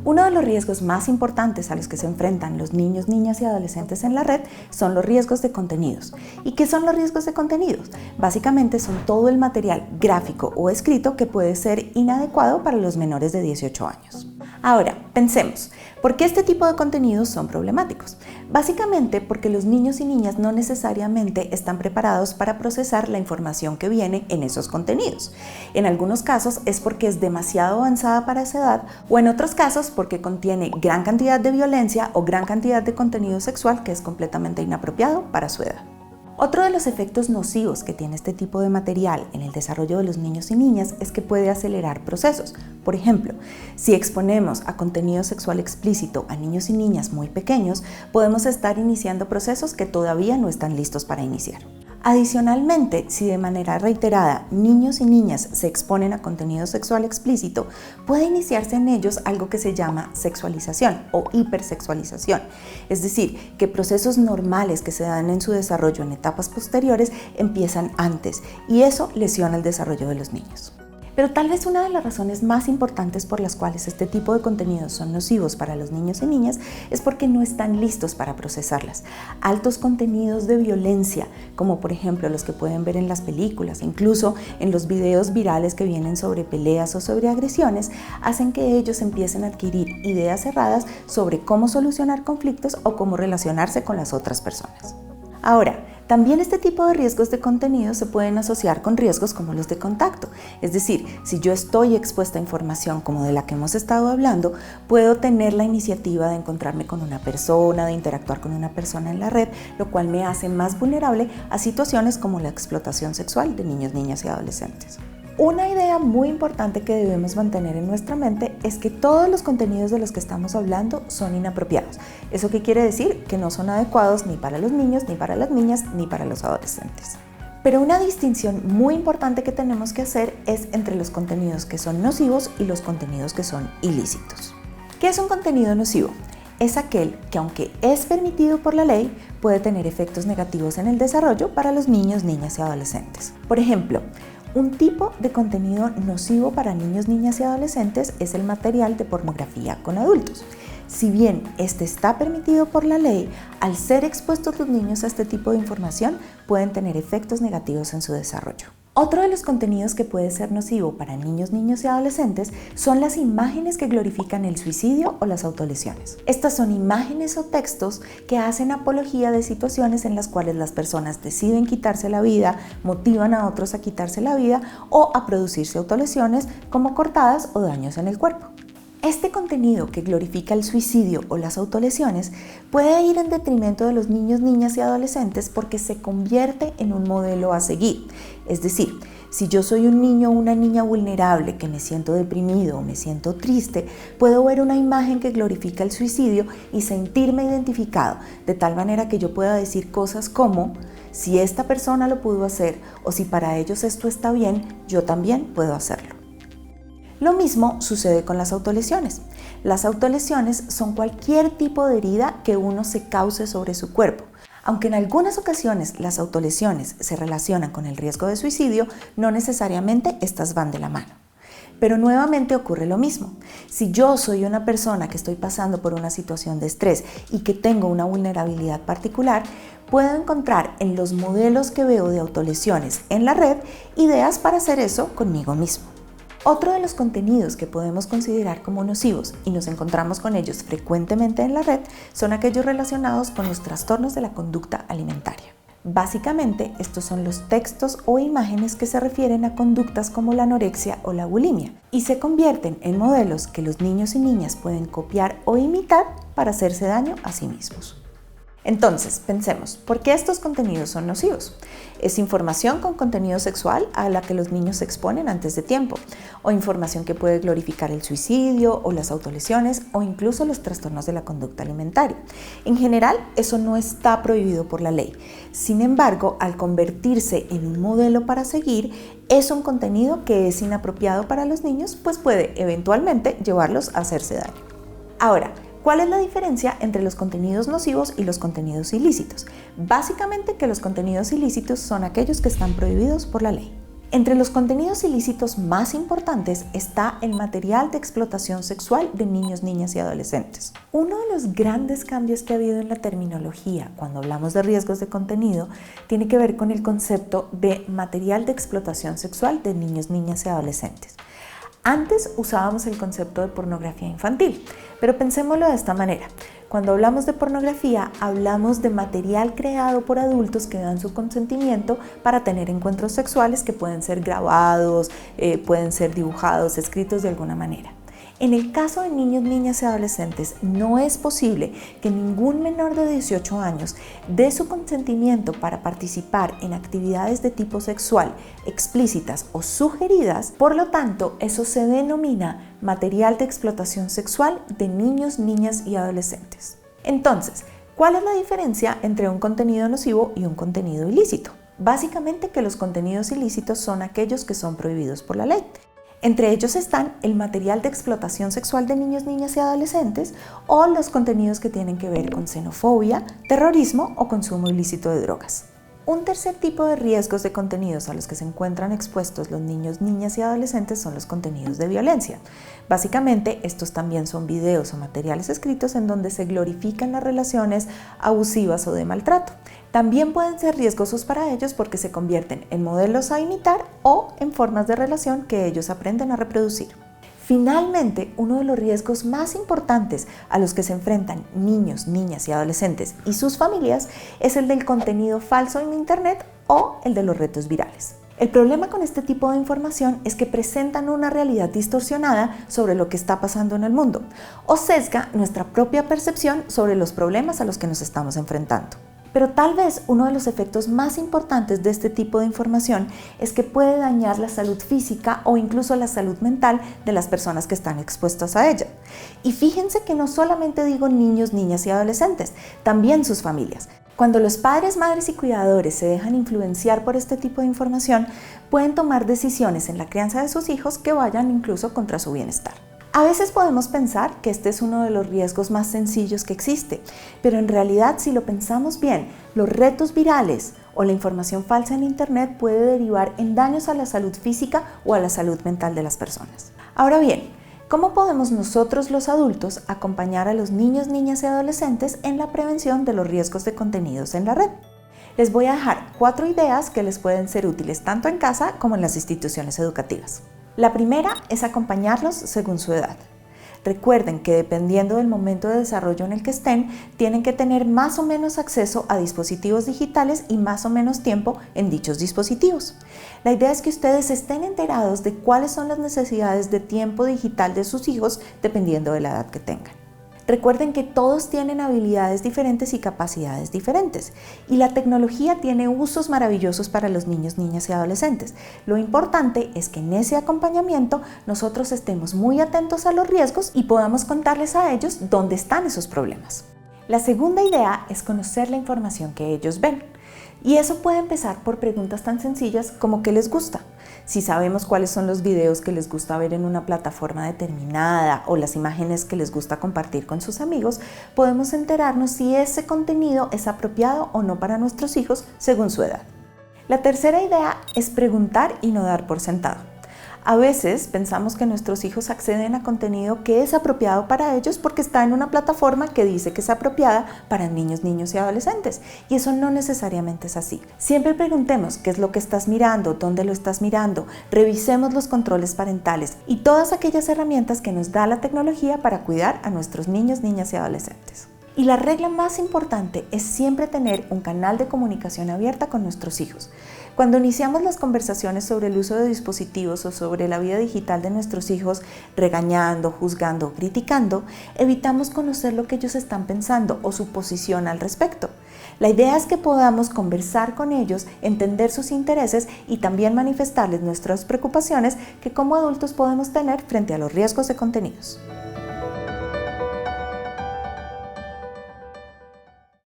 Uno de los riesgos más importantes a los que se enfrentan los niños, niñas y adolescentes en la red son los riesgos de contenidos. ¿Y qué son los riesgos de contenidos? Básicamente son todo el material gráfico o escrito que puede ser inadecuado para los menores de 18 años. Ahora, pensemos, ¿por qué este tipo de contenidos son problemáticos? Básicamente porque los niños y niñas no necesariamente están preparados para procesar la información que viene en esos contenidos. En algunos casos es porque es demasiado avanzada para esa edad, o en otros casos porque contiene gran cantidad de violencia o gran cantidad de contenido sexual que es completamente inapropiado para su edad. Otro de los efectos nocivos que tiene este tipo de material en el desarrollo de los niños y niñas es que puede acelerar procesos. Por ejemplo, si exponemos a contenido sexual explícito a niños y niñas muy pequeños, podemos estar iniciando procesos que todavía no están listos para iniciar. Adicionalmente, si de manera reiterada niños y niñas se exponen a contenido sexual explícito, puede iniciarse en ellos algo que se llama sexualización o hipersexualización, es decir, que procesos normales que se dan en su desarrollo en etapas posteriores empiezan antes y eso lesiona el desarrollo de los niños. Pero tal vez una de las razones más importantes por las cuales este tipo de contenidos son nocivos para los niños y niñas es porque no están listos para procesarlas. Altos contenidos de violencia, como por ejemplo los que pueden ver en las películas, incluso en los videos virales que vienen sobre peleas o sobre agresiones, hacen que ellos empiecen a adquirir ideas erradas sobre cómo solucionar conflictos o cómo relacionarse con las otras personas. Ahora, también este tipo de riesgos de contenido se pueden asociar con riesgos como los de contacto. Es decir, si yo estoy expuesta a información como de la que hemos estado hablando, puedo tener la iniciativa de encontrarme con una persona, de interactuar con una persona en la red, lo cual me hace más vulnerable a situaciones como la explotación sexual de niños, niñas y adolescentes. Una idea muy importante que debemos mantener en nuestra mente es que todos los contenidos de los que estamos hablando son inapropiados. ¿Eso qué quiere decir? Que no son adecuados ni para los niños, ni para las niñas, ni para los adolescentes. Pero una distinción muy importante que tenemos que hacer es entre los contenidos que son nocivos y los contenidos que son ilícitos. ¿Qué es un contenido nocivo? Es aquel que, aunque es permitido por la ley, puede tener efectos negativos en el desarrollo para los niños, niñas y adolescentes. Por ejemplo, un tipo de contenido nocivo para niños, niñas y adolescentes es el material de pornografía con adultos. Si bien este está permitido por la ley, al ser expuestos los niños a este tipo de información pueden tener efectos negativos en su desarrollo. Otro de los contenidos que puede ser nocivo para niños, niñas y adolescentes son las imágenes que glorifican el suicidio o las autolesiones. Estas son imágenes o textos que hacen apología de situaciones en las cuales las personas deciden quitarse la vida, motivan a otros a quitarse la vida o a producirse autolesiones como cortadas o daños en el cuerpo. Este contenido que glorifica el suicidio o las autolesiones puede ir en detrimento de los niños, niñas y adolescentes porque se convierte en un modelo a seguir. Es decir, si yo soy un niño o una niña vulnerable que me siento deprimido o me siento triste, puedo ver una imagen que glorifica el suicidio y sentirme identificado, de tal manera que yo pueda decir cosas como: si esta persona lo pudo hacer o si para ellos esto está bien, yo también puedo hacerlo. Lo mismo sucede con las autolesiones. Las autolesiones son cualquier tipo de herida que uno se cause sobre su cuerpo. Aunque en algunas ocasiones las autolesiones se relacionan con el riesgo de suicidio, no necesariamente estas van de la mano. Pero nuevamente ocurre lo mismo. Si yo soy una persona que estoy pasando por una situación de estrés y que tengo una vulnerabilidad particular, puedo encontrar en los modelos que veo de autolesiones en la red ideas para hacer eso conmigo mismo. Otro de los contenidos que podemos considerar como nocivos y nos encontramos con ellos frecuentemente en la red son aquellos relacionados con los trastornos de la conducta alimentaria. Básicamente, estos son los textos o imágenes que se refieren a conductas como la anorexia o la bulimia y se convierten en modelos que los niños y niñas pueden copiar o imitar para hacerse daño a sí mismos. Entonces, pensemos, ¿por qué estos contenidos son nocivos? Es información con contenido sexual a la que los niños se exponen antes de tiempo, o información que puede glorificar el suicidio o las autolesiones o incluso los trastornos de la conducta alimentaria. En general, eso no está prohibido por la ley. Sin embargo, al convertirse en un modelo para seguir, es un contenido que es inapropiado para los niños, pues puede eventualmente llevarlos a hacerse daño. Ahora, ¿cuál es la diferencia entre los contenidos nocivos y los contenidos ilícitos? Básicamente que los contenidos ilícitos son aquellos que están prohibidos por la ley. Entre los contenidos ilícitos más importantes está el material de explotación sexual de niños, niñas y adolescentes. Uno de los grandes cambios que ha habido en la terminología cuando hablamos de riesgos de contenido tiene que ver con el concepto de material de explotación sexual de niños, niñas y adolescentes. Antes usábamos el concepto de pornografía infantil, pero pensémoslo de esta manera. Cuando hablamos de pornografía, hablamos de material creado por adultos que dan su consentimiento para tener encuentros sexuales que pueden ser grabados, pueden ser dibujados, escritos de alguna manera. En el caso de niños, niñas y adolescentes, no es posible que ningún menor de 18 años dé su consentimiento para participar en actividades de tipo sexual explícitas o sugeridas. Por lo tanto, eso se denomina material de explotación sexual de niños, niñas y adolescentes. Entonces, ¿cuál es la diferencia entre un contenido nocivo y un contenido ilícito? Básicamente que los contenidos ilícitos son aquellos que son prohibidos por la ley. Entre ellos están el material de explotación sexual de niños, niñas y adolescentes o los contenidos que tienen que ver con xenofobia, terrorismo o consumo ilícito de drogas. Un tercer tipo de riesgos de contenidos a los que se encuentran expuestos los niños, niñas y adolescentes son los contenidos de violencia. Básicamente, estos también son videos o materiales escritos en donde se glorifican las relaciones abusivas o de maltrato. También pueden ser riesgosos para ellos porque se convierten en modelos a imitar o en formas de relación que ellos aprenden a reproducir. Finalmente, uno de los riesgos más importantes a los que se enfrentan niños, niñas y adolescentes y sus familias es el del contenido falso en Internet o el de los retos virales. El problema con este tipo de información es que presentan una realidad distorsionada sobre lo que está pasando en el mundo o sesga nuestra propia percepción sobre los problemas a los que nos estamos enfrentando. Pero tal vez uno de los efectos más importantes de este tipo de información es que puede dañar la salud física o incluso la salud mental de las personas que están expuestas a ella. Y fíjense que no solamente digo niños, niñas y adolescentes, también sus familias. Cuando los padres, madres y cuidadores se dejan influenciar por este tipo de información, pueden tomar decisiones en la crianza de sus hijos que vayan incluso contra su bienestar. A veces podemos pensar que este es uno de los riesgos más sencillos que existe, pero en realidad, si lo pensamos bien, los retos virales o la información falsa en Internet puede derivar en daños a la salud física o a la salud mental de las personas. Ahora bien, ¿cómo podemos nosotros los adultos acompañar a los niños, niñas y adolescentes en la prevención de los riesgos de contenidos en la red? Les voy a dejar 4 ideas que les pueden ser útiles tanto en casa como en las instituciones educativas. La primera es acompañarlos según su edad. Recuerden que dependiendo del momento de desarrollo en el que estén, tienen que tener más o menos acceso a dispositivos digitales y más o menos tiempo en dichos dispositivos. La idea es que ustedes estén enterados de cuáles son las necesidades de tiempo digital de sus hijos dependiendo de la edad que tengan. Recuerden que todos tienen habilidades diferentes y capacidades diferentes y la tecnología tiene usos maravillosos para los niños, niñas y adolescentes. Lo importante es que en ese acompañamiento nosotros estemos muy atentos a los riesgos y podamos contarles a ellos dónde están esos problemas. La segunda idea es conocer la información que ellos ven. Y eso puede empezar por preguntas tan sencillas como ¿qué les gusta? Si sabemos cuáles son los videos que les gusta ver en una plataforma determinada o las imágenes que les gusta compartir con sus amigos, podemos enterarnos si ese contenido es apropiado o no para nuestros hijos según su edad. La tercera idea es preguntar y no dar por sentado. A veces pensamos que nuestros hijos acceden a contenido que es apropiado para ellos porque está en una plataforma que dice que es apropiada para niños, niños y adolescentes. Y eso no necesariamente es así. Siempre preguntemos qué es lo que estás mirando, dónde lo estás mirando, revisemos los controles parentales y todas aquellas herramientas que nos da la tecnología para cuidar a nuestros niños, niñas y adolescentes. Y la regla más importante es siempre tener un canal de comunicación abierta con nuestros hijos. Cuando iniciamos las conversaciones sobre el uso de dispositivos o sobre la vida digital de nuestros hijos, regañando, juzgando, criticando, evitamos conocer lo que ellos están pensando o su posición al respecto. La idea es que podamos conversar con ellos, entender sus intereses y también manifestarles nuestras preocupaciones que como adultos podemos tener frente a los riesgos de contenidos.